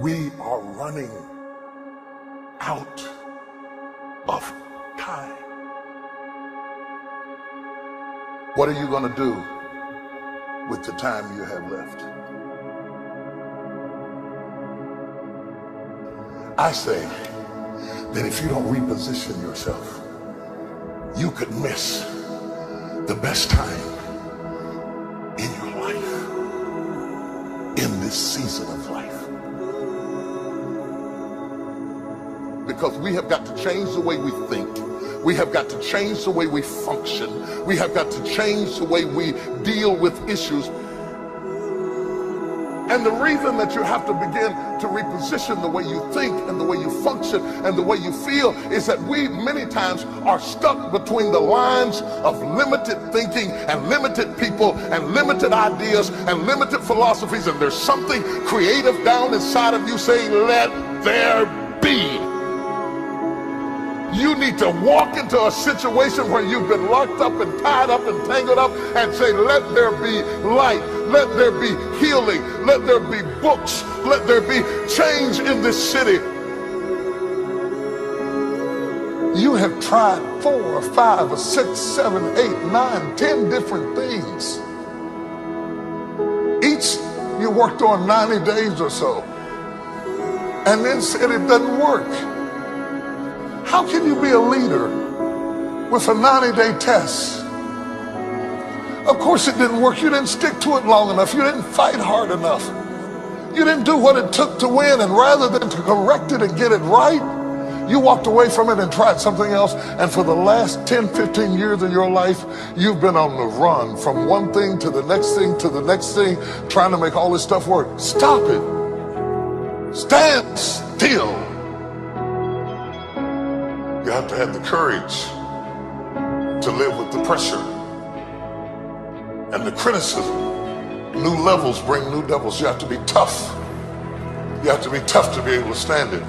We are running out of time. What are you going to do with the time you have left? I say that if you don't reposition yourself, you could miss the best time in your life, in this season of life. Because we have got to change the way we think. We have got to change the way we function. We have got to change the way we deal with issues. And the reason that you have to begin to reposition the way you think and the way you function and the way you feel is that we many times are stuck between the lines of limited thinking and limited people and limited ideas and limited philosophies, and there's something creative down inside of you saying, let there be. You need to walk into a situation where you've been locked up and tied up and tangled up and say, let there be light, let there be healing, let there be books, let there be change in this city. You have tried 4 or 5 or 6, 7, 8, 9, 10 different things. Each you worked on 90 days or so and then said it doesn't work. How can you be a leader with a 90-day test? Of course it didn't work. You didn't stick to it long enough. You didn't fight hard enough. You didn't do what it took to win, and rather than to correct it and get it right, you walked away from it and tried something else. And for the last 10, 15 years of your life, you've been on the run from one thing to the next thing to the next thing, trying to make all this stuff work. Stop it. Stand still. You have to have the courage to live with the pressure and the criticism. New levels bring new devils. You have to be tough. You have to be tough to be able to stand it.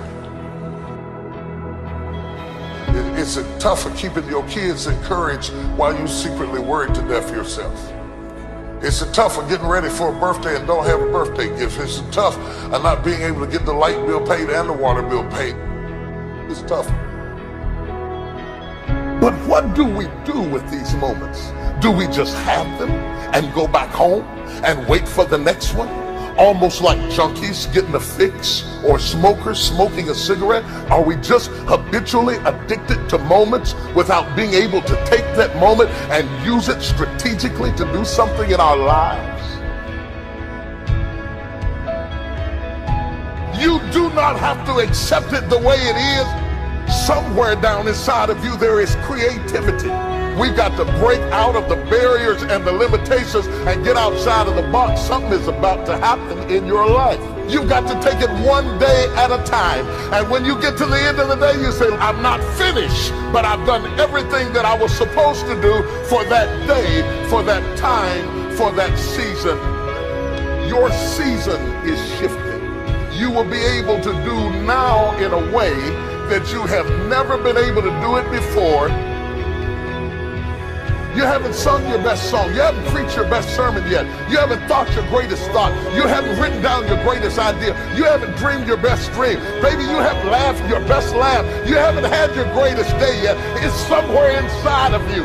It's tough for keeping your kids encouraged while you secretly worried to death yourself. It's tough for getting ready for a birthday and don't have a birthday gift. It's tough of not being able to get the light bill paid and the water bill paid. It's tough. But what do we do with these moments? Do we just have them and go back home and wait for the next one? Almost like junkies getting a fix or smokers smoking a cigarette? Are we just habitually addicted to moments without being able to take that moment and use it strategically to do something in our lives? You do not have to accept it the way it is. Somewhere down inside of you there is creativity. We've got to break out of the barriers and the limitations and get outside of the box. Something is about to happen in your life. You've got to take it one day at a time. And when you get to the end of the day, you say, I'm not finished, but I've done everything that I was supposed to do for that day, for that time, for that season. Your season is shifting. You will be able to do now in a way that you have never been able to do it before. You haven't sung your best song. You haven't preached your best sermon yet. You haven't thought your greatest thought. You haven't written down your greatest idea. You haven't dreamed your best dream. Baby, you haven't laughed your best laugh. You haven't had your greatest day yet. It's somewhere inside of you.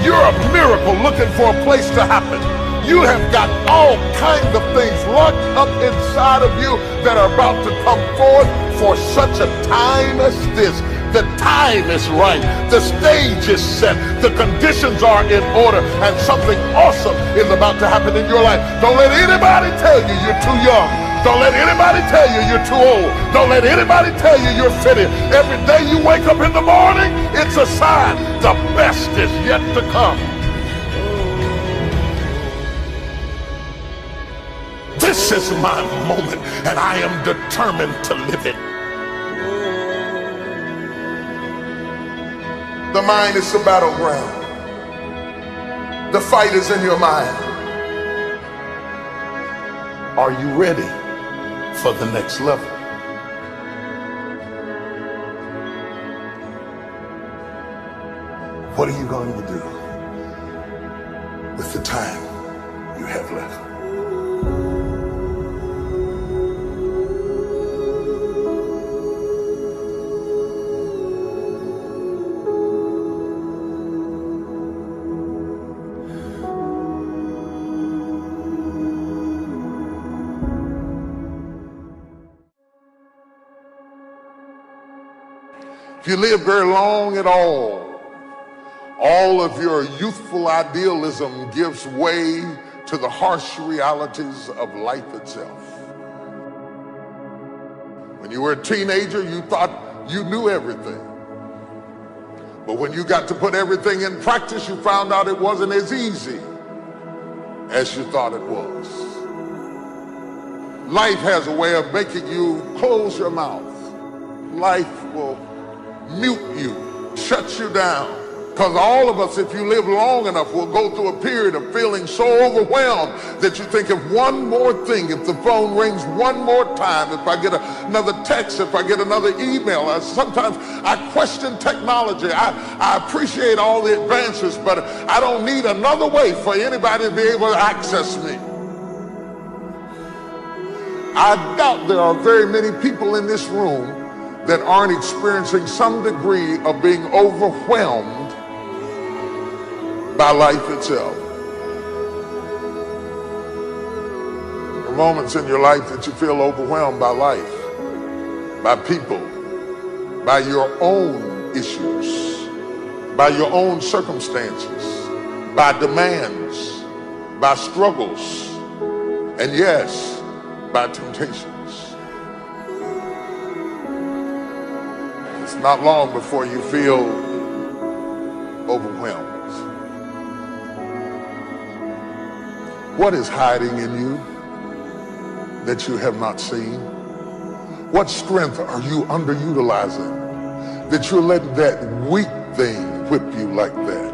You're a miracle looking for a place to happen. You have got all kinds of things locked up inside of you that are about to come forth for such a time as this. The time is right. The stage is set. The conditions are in order. And something awesome is about to happen in your life. Don't let anybody tell you you're too young. Don't let anybody tell you you're too old. Don't let anybody tell you you're fitted. Every day you wake up in the morning, it's a sign the best is yet to come. This is my moment, and I am determined to live it. The mind is the battleground. The fight is in your mind. Are you ready for the next level? What are you going to do with the time you have left? you live very long at all of your youthful idealism gives way to the harsh realities of life itself. When you were a teenager, you thought you knew everything. But when you got to put everything in practice, you found out it wasn't as easy as you thought it was. Life has a way of making you close your mouth. Life will mute you, shut you down. Because all of us, if you live long enough, will go through a period of feeling so overwhelmed that you think of one more thing. If the phone rings one more time, if I get another text, if I get another email. Sometimes I question technology. I appreciate all the advances, but I don't need another way for anybody to be able to access me. I doubt there are very many people in this room that aren't experiencing some degree of being overwhelmed by life itself. There are moments in your life that you feel overwhelmed by life, by people, by your own issues, by your own circumstances, by demands, by struggles, and yes, by temptations. It's not long before you feel overwhelmed. What is hiding in you that you have not seen? What strength are you underutilizing that you're letting that weak thing whip you like that?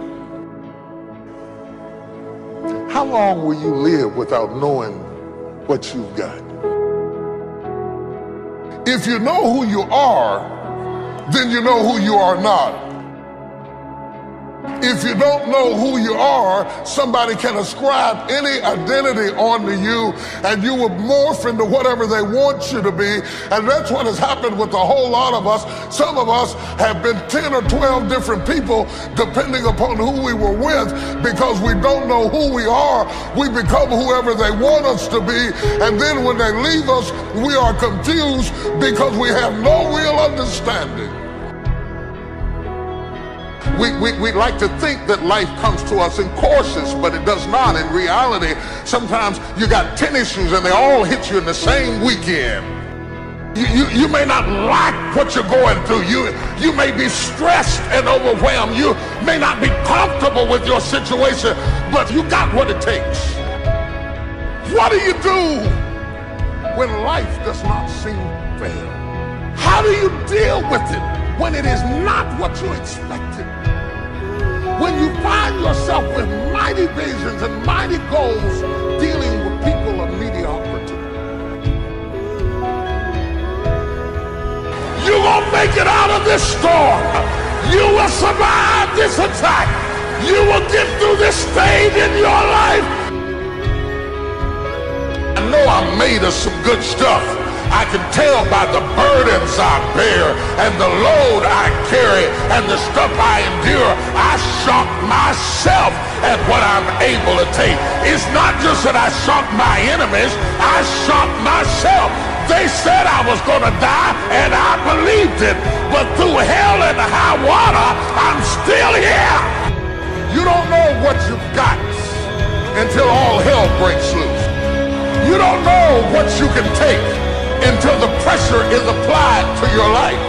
How long will you live without knowing what you've got? If you know who you are, then you know who you are not. If you don't know who you are, somebody can ascribe any identity onto you and you will morph into whatever they want you to be. And that's what has happened with a whole lot of us. Some of us have been 10 or 12 different people depending upon who we were with, because we don't know who we are. We become whoever they want us to be. And then when they leave us, we are confused because we have no real understanding. We like to think that life comes to us in courses, but it does not. In reality, sometimes you got 10 issues and they all hit you in the same weekend. You may not like what you're going through. You may be stressed and overwhelmed. You may not be comfortable with your situation, but you got what it takes. What do you do when life does not seem fair? How do you deal with it when it is not what you expected? When you find yourself with mighty visions and mighty goals dealing with people of mediocrity. You're gonna make it out of this storm. You will survive this attack. You will get through this stage in your life. I know I'm made of some good stuff. I can tell by the burdens I bear and the load I carry and the stuff I endure. I shock myself at what I'm able to take. It's not just that I shock my enemies, I shock myself. They said I was going to die and I believed it, but through hell and high water, I'm still here. You don't know what you've got until all hell breaks loose. You don't know what you can take until the pressure is applied to your life.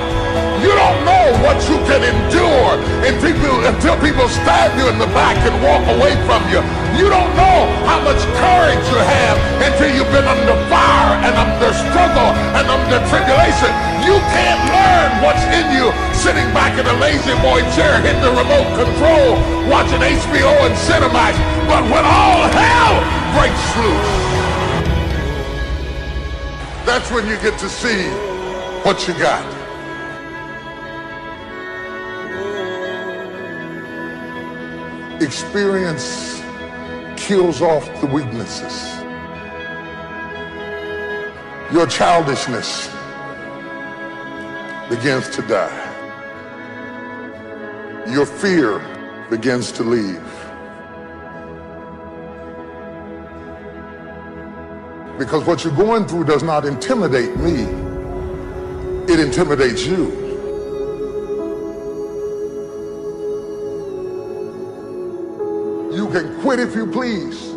You don't know what you can endure until people stab you in the back and walk away from you. You don't know how much courage you have until you've been under fire and under struggle and under tribulation. You can't learn what's in you sitting back in a lazy boy chair hitting the remote control watching HBO and Cinemax. But when all hell breaks loose, that's when you get to see what you got. Experience kills off the weaknesses. Your childishness begins to die. Your fear begins to leave. Because what you're going through does not intimidate me. It intimidates you. You can quit if you please.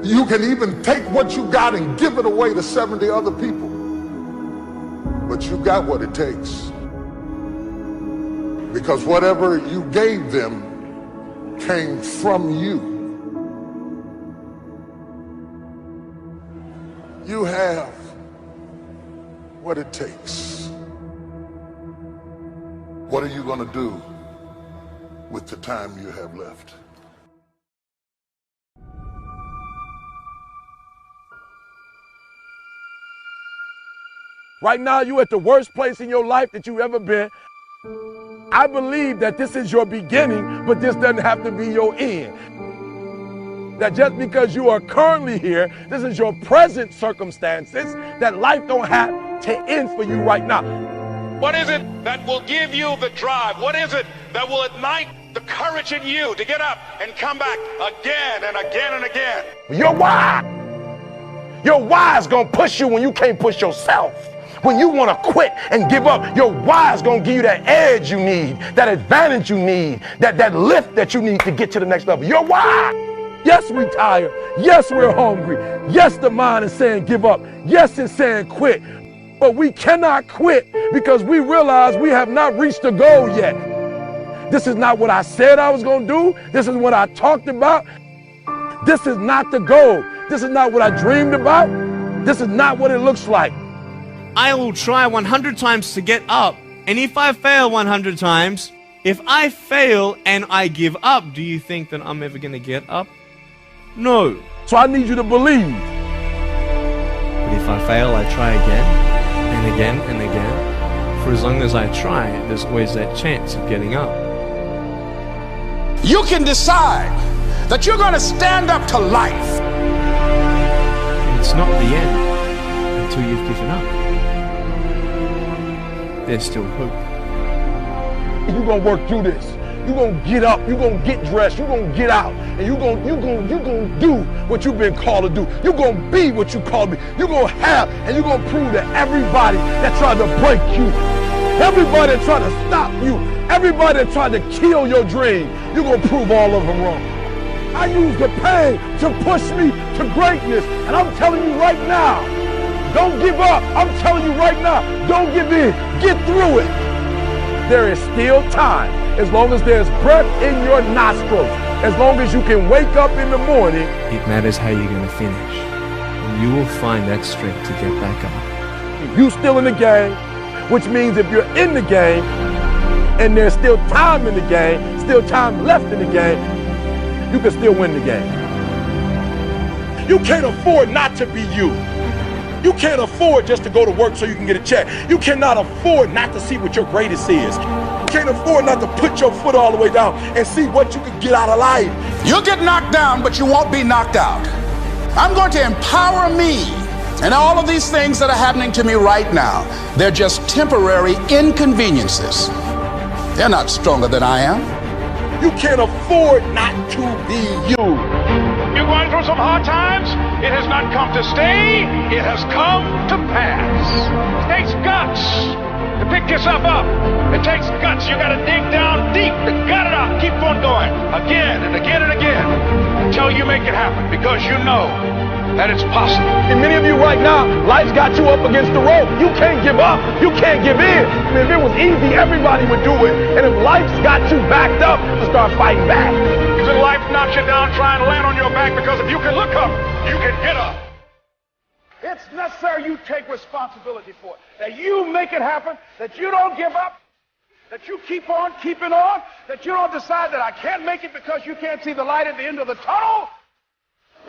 You can even take what you got and give it away to 70 other people. But you got what it takes. Because whatever you gave them came from you. You have what it takes. What are you going to do with the time you have left? Right now, you're at the worst place in your life that you've ever been. I believe that this is your beginning, but this doesn't have to be your end. That just because you are currently here, this is your present circumstances, that life don't have to end for you right now. What is it that will give you the drive? What is it that will ignite the courage in you to get up and come back again and again and again? Your why. Your why is gonna push you when you can't push yourself. When you want to quit and give up, your why is going to give you that edge you need, that advantage you need, that lift that you need to get to the next level. Your why. Yes, we're tired. Yes, we're hungry. Yes, the mind is saying give up. Yes, it's saying quit. But we cannot quit because we realize we have not reached the goal yet. This is not what I said I was going to do. This is what I talked about. This is not the goal. This is not what I dreamed about. This is not what it looks like. I will try 100 times to get up, and if I fail 100 times, if I fail and I give up, do you think that I'm ever going to get up? No. So I need you to believe. But if I fail, I try again, and again, and again. For as long as I try, there's always that chance of getting up. You can decide that you're going to stand up to life. And it's not the end until you've given up. There's still hope. You're going to work through this. You're going to get up. You're going to get dressed. You're going to get out. And you're going to do what you've been called to do. You're going to be what you called to be. You're going to have, and you're going to prove to everybody that tried to break you, everybody that tried to stop you, everybody that tried to kill your dream, you're going to prove all of them wrong. I use the pain to push me to greatness. And I'm telling you right now, don't give up. I'm telling you right now, don't give in. Get through it. There is still time. As long as there's breath in your nostrils, as long as you can wake up in the morning. It matters how you're going to finish. And you will find that strength to get back up. If you're still in the game, which means if you're in the game and there's still time in the game, still time left in the game, you can still win the game. You can't afford not to be you. You can't afford just to go to work so you can get a check. You cannot afford not to see what your greatest is. You can't afford not to put your foot all the way down and see what you can get out of life. You'll get knocked down, but you won't be knocked out. I'm going to empower me. And all of these things that are happening to me right now, they're just temporary inconveniences. They're not stronger than I am. You can't afford not to be you. You're going through some hard times. It has not come to stay. It has come to pass. It takes guts to pick yourself up. It takes guts. You got to dig down deep to gut it out. Keep on going again and again and again until you make it happen, because you know that it's possible. And many of you right now, life's got you up against the rope. You can't give up. You can't give in. I mean, if it was easy, everybody would do it. And if life's got you backed up, you start fighting back. If life knocks you down, try and land on your back, because if you can look up, you can get up. It's necessary you take responsibility for it, that you make it happen, that you don't give up, that you keep on keeping on, that you don't decide that I can't make it because you can't see the light at the end of the tunnel.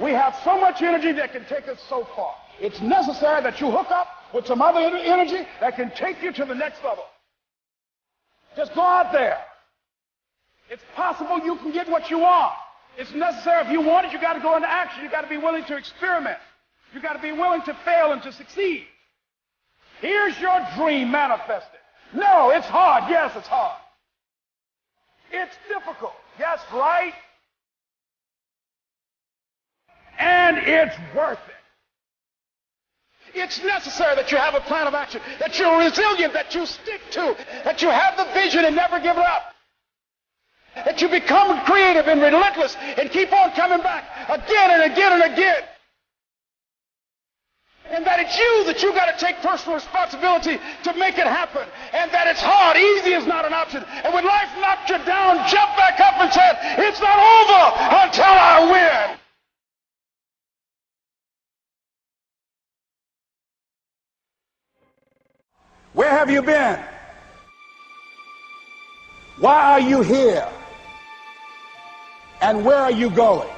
We have so much energy that can take us so far. It's necessary that you hook up with some other energy that can take you to the next level. Just go out there. It's possible you can get what you want. It's necessary. If you want it, you got to go into action. You got to be willing to experiment. You got to be willing to fail and to succeed. Here's your dream manifested. No, it's hard. Yes, it's hard. It's difficult. Yes, right? And it's worth it. It's necessary that you have a plan of action, that you're resilient, that you stick to, that you have the vision and never give it up. That you become creative and relentless and keep on coming back again and again and again. And that it's you that you got to take personal responsibility to make it happen. And that it's hard. Easy is not an option. And when life knocks you down, jump back up and say, it's not over until I win. Where have you been? Why are you here? And where are you going?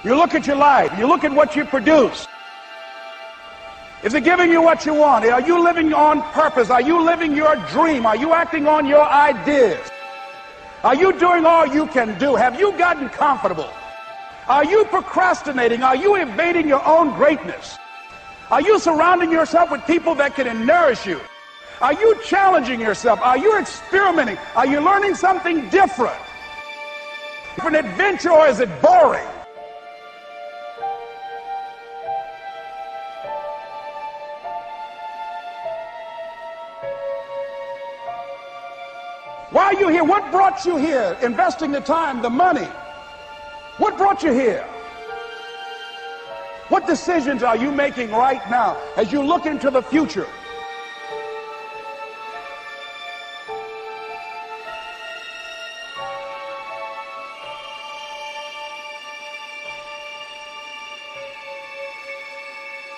You look at your life. You look at what you produce. Is it giving you what you want? Are you living on purpose? Are you living your dream? Are you acting on your ideas? Are you doing all you can do? Have you gotten comfortable? Are you procrastinating? Are you evading your own greatness? Are you surrounding yourself with people that can nourish you? Are you challenging yourself? Are you experimenting? Are you learning something different? An adventure, or is it boring? Why are you here? What brought you here? Investing the time, the money. What brought you here? What decisions are you making right now as you look into the future?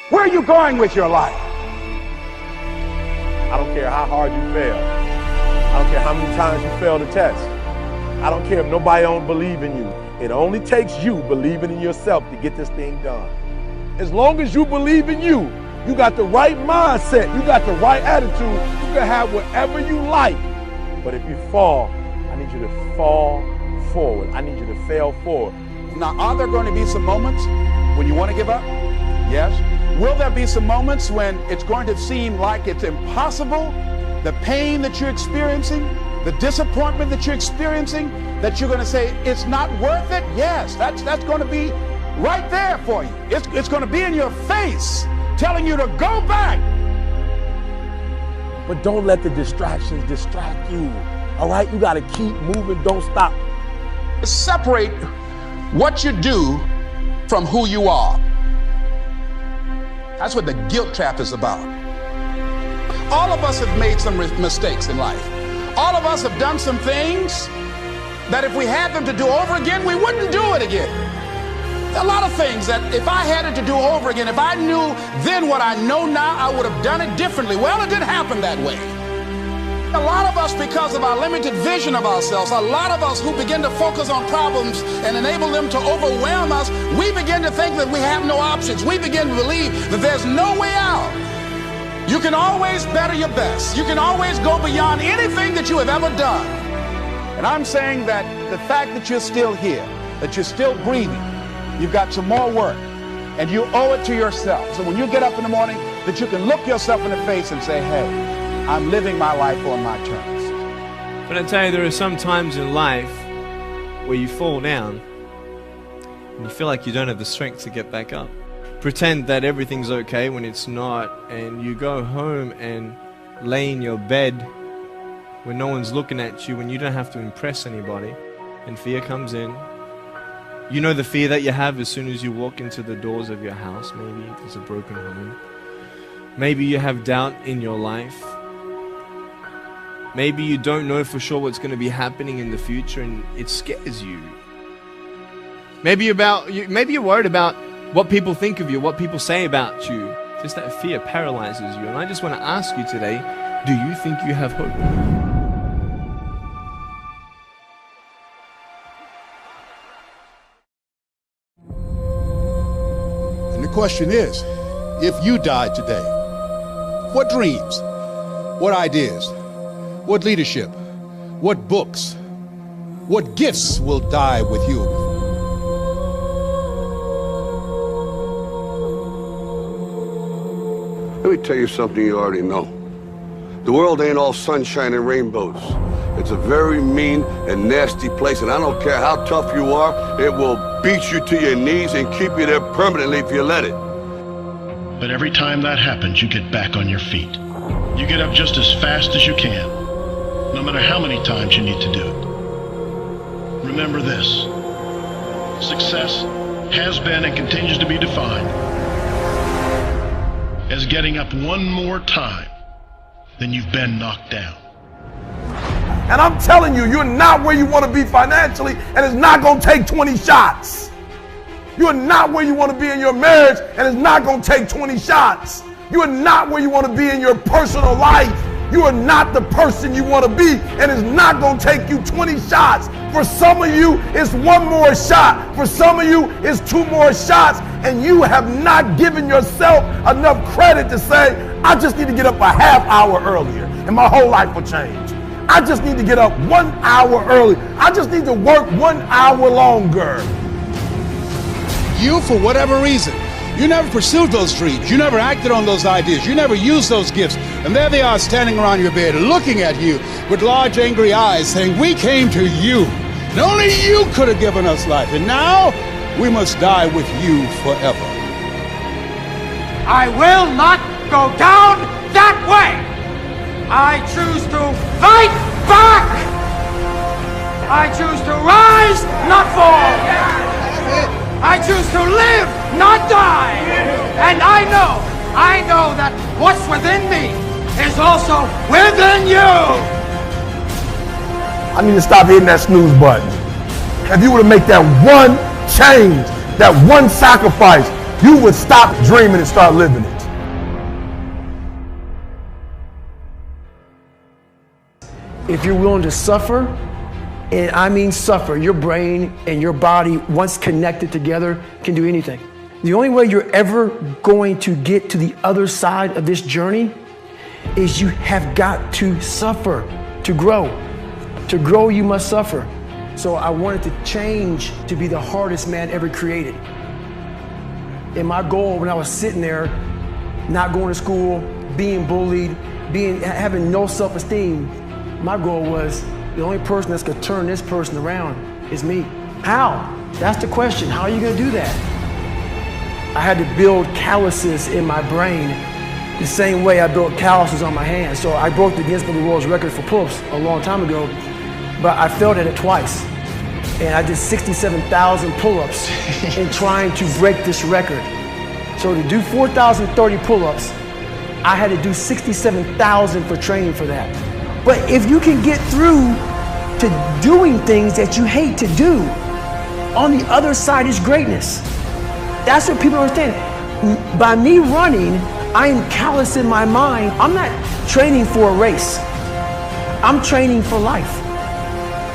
Where are you going with your life? I don't care how hard you fail. I don't care how many times you fail the test. I don't care if nobody don't believe in you. It only takes you believing in yourself to get this thing done. As long as you believe in you, you got the right mindset, you got the right attitude, you can have whatever you like. But if you fall, I need you to fall forward. I need you to fail forward. Now, are there going to be some moments when you want to give up? Yes. Will there be some moments when it's going to seem like it's impossible? The pain that you're experiencing, the disappointment that you're experiencing, that you're going to say, it's not worth it? Yes, that's going to be right there for you. It's going to be in your face, telling you to go back. But don't let the distractions distract you. All right? You got to keep moving. Don't stop. Separate what you do from who you are. That's what the guilt trap is about. All of us have made some mistakes in life. All of us have done some things that if we had them to do over again, we wouldn't do it again. There are a lot of things that if I had it to do over again, if I knew then what I know now, I would have done it differently. Well, it didn't happen that way. A lot of us, because of our limited vision of ourselves, a lot of us who begin to focus on problems and enable them to overwhelm us, we begin to think that we have no options. We begin to believe that there's no way out. You can always better your best. You can always go beyond anything that you have ever done. And I'm saying that the fact that you're still here, that you're still breathing, you've got some more work, and you owe it to yourself. So when you get up in the morning, that you can look yourself in the face and say, hey, I'm living my life on my terms. But I tell you, there are some times in life where you fall down and you feel like you don't have the strength to get back up. Pretend that everything's okay when it's not, and you go home and lay in your bed when no one's looking at you, when you don't have to impress anybody, and fear comes in. You know the fear that you have as soon as you walk into the doors of your house. Maybe there's a broken home. Maybe you have doubt in your life. Maybe you don't know for sure what's going to be happening in the future and it scares you. Maybe you're worried about what people think of you, what people say about you. Just that fear paralyzes you. And I just want to ask you today, do you think you have hope? And the question is, if you died today, what dreams, what ideas, what leadership, what books, what gifts will die with you? Let me tell you something you already know. The world ain't all sunshine and rainbows. It's a very mean and nasty place, and I don't care how tough you are, it will beat you to your knees and keep you there permanently if you let it. But every time that happens, you get back on your feet. You get up just as fast as you can. no matter how many times you need to do it. Remember this: success has been and continues to be defined as getting up one more time than you've been knocked down. And I'm telling you, you're not where you want to be financially, and it's not going to take 20 shots. You're not where you want to be in your marriage, and it's not going to take 20 shots. You are not where you want to be in your personal life. You are not the person you want to be, and it's not going to take you 20 shots. For some of you, it's one more shot. For some of you, it's two more shots, and you have not given yourself enough credit to say, I just need to get up a half hour earlier, and my whole life will change. I just need to get up 1 hour early. I just need to work 1 hour longer. You, for whatever reason, you never pursued those dreams. You never acted on those ideas. You never used those gifts. And there they are standing around your bed looking at you with large angry eyes saying, we came to you. And only you could have given us life. And now we must die with you forever. I will not go down that way. I choose to fight back. I choose to rise, not fall. I choose to live, not die. And I know that what's within me is also within you. I need to stop hitting that snooze button. If you were to make that one change, that one sacrifice, you would stop dreaming and start living it. If you're willing to suffer, and I mean suffer, your brain and your body, once connected together, can do anything. The only way you're ever going to get to the other side of this journey is you have got to suffer to grow. To grow, you must suffer. So I wanted to change to be the hardest man ever created. And my goal when I was sitting there, not going to school, being bullied, having no self-esteem, my goal was the only person that's gonna turn this person around is me. How? That's the question. How are you gonna do that? I had to build calluses in my brain the same way I built calluses on my hands. So I broke the Guinness Book of World Records for pull-ups a long time ago, but I failed at it twice. And I did 67,000 pull-ups in trying to break this record. So to do 4,030 pull-ups, I had to do 67,000 for training for that. But if you can get through to doing things that you hate to do, on the other side is greatness. That's what people understand. By me running, I am callous in my mind. I'm not training for a race. I'm training for life.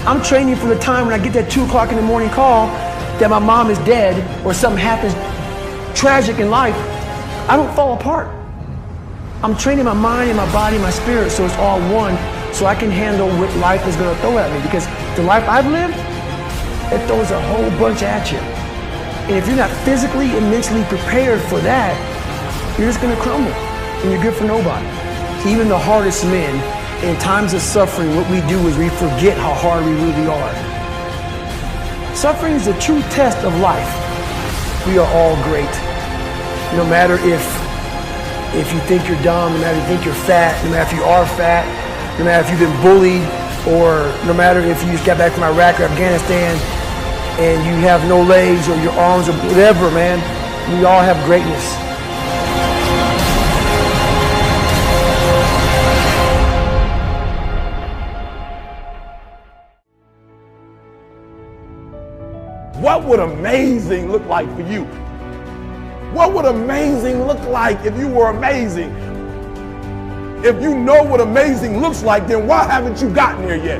I'm training for the time when I get that 2 o'clock in the morning call that my mom is dead or something happens tragic in life. I don't fall apart. I'm training my mind and my body and my spirit so it's all one, so I can handle what life is going to throw at me. Because the life I've lived, it throws a whole bunch at you. And if you're not physically and mentally prepared for that, you're just going to crumble and you're good for nobody. Even the hardest men, in times of suffering, what we do is we forget how hard we really are. Suffering is the true test of life. We are all great. No matter if you think you're dumb, no matter if you think you're fat, no matter if you are fat, no matter if you've been bullied, or no matter if you just got back from Iraq or Afghanistan and you have no legs or your arms or whatever, man, we all have greatness. What would amazing look like for you? What would amazing look like if you were amazing? If you know what amazing looks like, then why haven't you gotten there yet?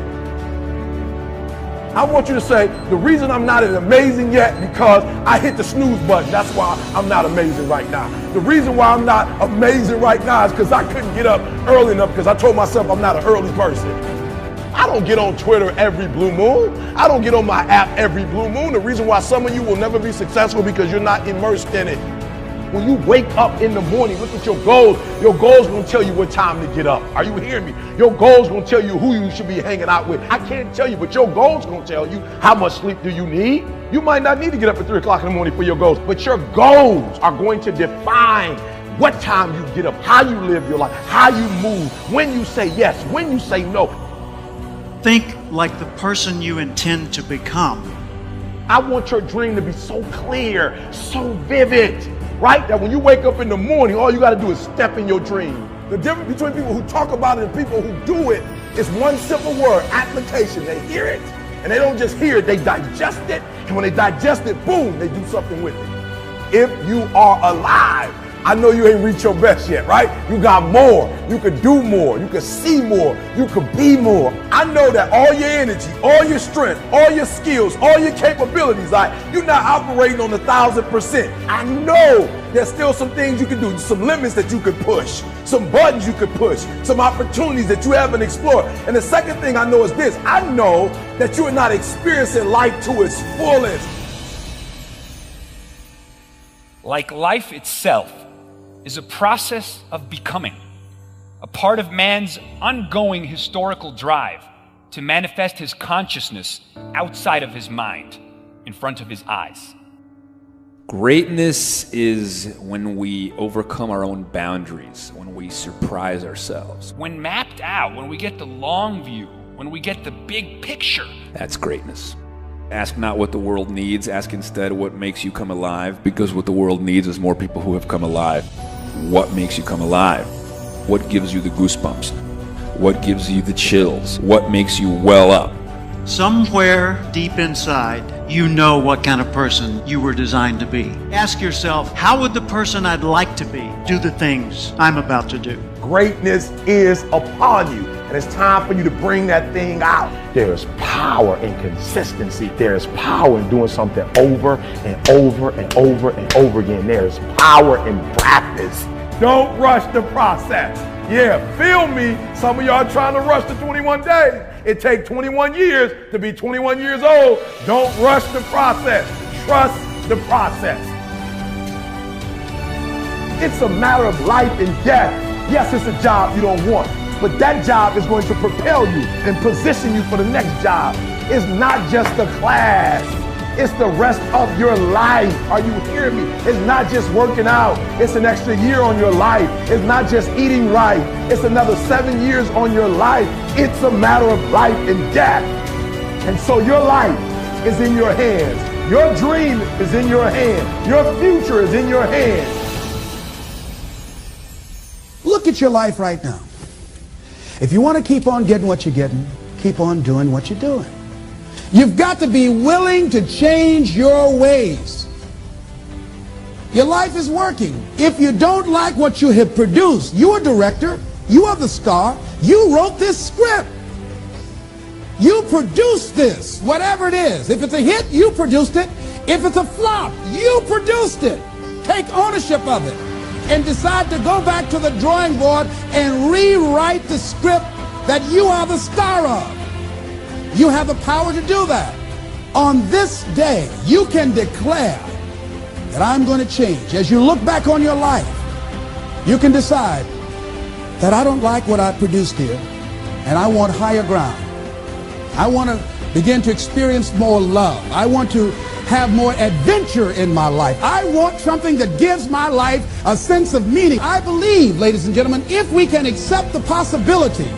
I want you to say, the reason I'm not amazing yet because I hit the snooze button. That's why I'm not amazing right now. The reason why I'm not amazing right now is because I couldn't get up early enough because I told myself I'm not an early person. I don't get on Twitter every blue moon. I don't get on my app every blue moon. The reason why some of you will never be successful because you're not immersed in it. When you wake up in the morning, look at your goals. Your goals won't tell you what time to get up. Are you hearing me? Your goals won't tell you who you should be hanging out with. I can't tell you, but your goals gonna tell you how much sleep do you need. You might not need to get up at 3 o'clock in the morning for your goals, but your goals are going to define what time you get up, how you live your life, how you move, when you say yes, when you say no. Think like the person you intend to become. I want your dream to be so clear, so vivid, right? That when you wake up in the morning, all you got to do is step in your dream. The difference between people who talk about it and people who do it is one simple word: application. They hear it, and they don't just hear it, they digest it. And when they digest it, boom, they do something with it. If you are alive, I know you ain't reached your best yet, right? You got more. You could do more. You could see more. You could be more. I know that all your energy, all your strength, all your skills, all your capabilities, you're not operating on 1,000%. I know there's still some things you can do, some limits that you could push, some buttons you could push, some opportunities that you haven't explored. And the second thing I know is this: I know that you are not experiencing life to its fullest. Like life itself is a process of becoming, a part of man's ongoing historical drive to manifest his consciousness outside of his mind, in front of his eyes. Greatness is when we overcome our own boundaries, when we surprise ourselves. When mapped out, when we get the long view, when we get the big picture. That's greatness. Ask not what the world needs, ask instead what makes you come alive, because what the world needs is more people who have come alive. What makes you come alive? What gives you the goosebumps? What gives you the chills? What makes you well up? Somewhere deep inside, you know what kind of person you were designed to be. Ask yourself, how would the person I'd like to be do the things I'm about to do? Greatness is upon you, and it's time for you to bring that thing out. There's power in consistency. There's power in doing something over and over and over and over again. There's power in practice. Don't rush the process. Yeah, feel me. Some of y'all are trying to rush the 21 days. It takes 21 years to be 21 years old. Don't rush the process. Trust the process. It's a matter of life and death. Yes, it's a job you don't want, but that job is going to propel you and position you for the next job. It's not just a class. It's the rest of your life. Are you hearing me? It's not just working out. It's an extra year on your life. It's not just eating right. It's another 7 years on your life. It's a matter of life and death. And so your life is in your hands. Your dream is in your hands. Your future is in your hands. Look at your life right now. If you want to keep on getting what you're getting, keep on doing what you're doing. You've got to be willing to change your ways. Your life is working. If you don't like what you have produced, you're a director, you are the star, you wrote this script. You produced this, whatever it is. If it's a hit, you produced it. If it's a flop, you produced it. Take ownership of it and decide to go back to the drawing board and rewrite the script that you are the star of. You have the power to do that. On this day, you can declare that I'm going to change. As you look back on your life, you can decide that I don't like what I produced here, and I want higher ground. I want to begin to experience more love. I want to have more adventure in my life. I want something that gives my life a sense of meaning. I believe, ladies and gentlemen, if we can accept the possibility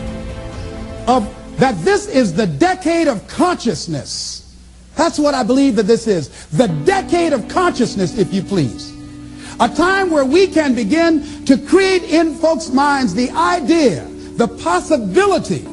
of that this is the decade of consciousness. That's what I believe that this is. The decade of consciousness, if you please. A time where we can begin to create in folks' minds the idea, the possibility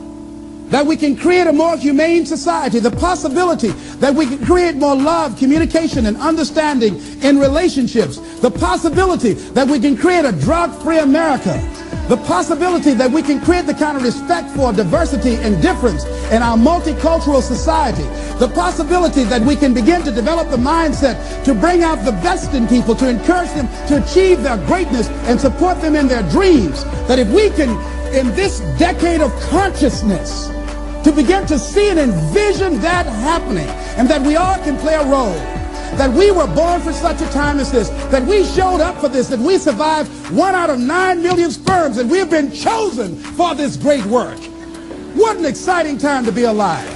that we can create a more humane society, the possibility that we can create more love, communication, and understanding in relationships, the possibility that we can create a drug-free America, the possibility that we can create the kind of respect for diversity and difference in our multicultural society, the possibility that we can begin to develop the mindset to bring out the best in people, to encourage them to achieve their greatness and support them in their dreams, that if we can, in this decade of consciousness, to begin to see and envision that happening, and that we all can play a role, that we were born for such a time as this, that we showed up for this, that we survived 1 out of 9 million sperms, and we have been chosen for this great work. What an exciting time to be alive.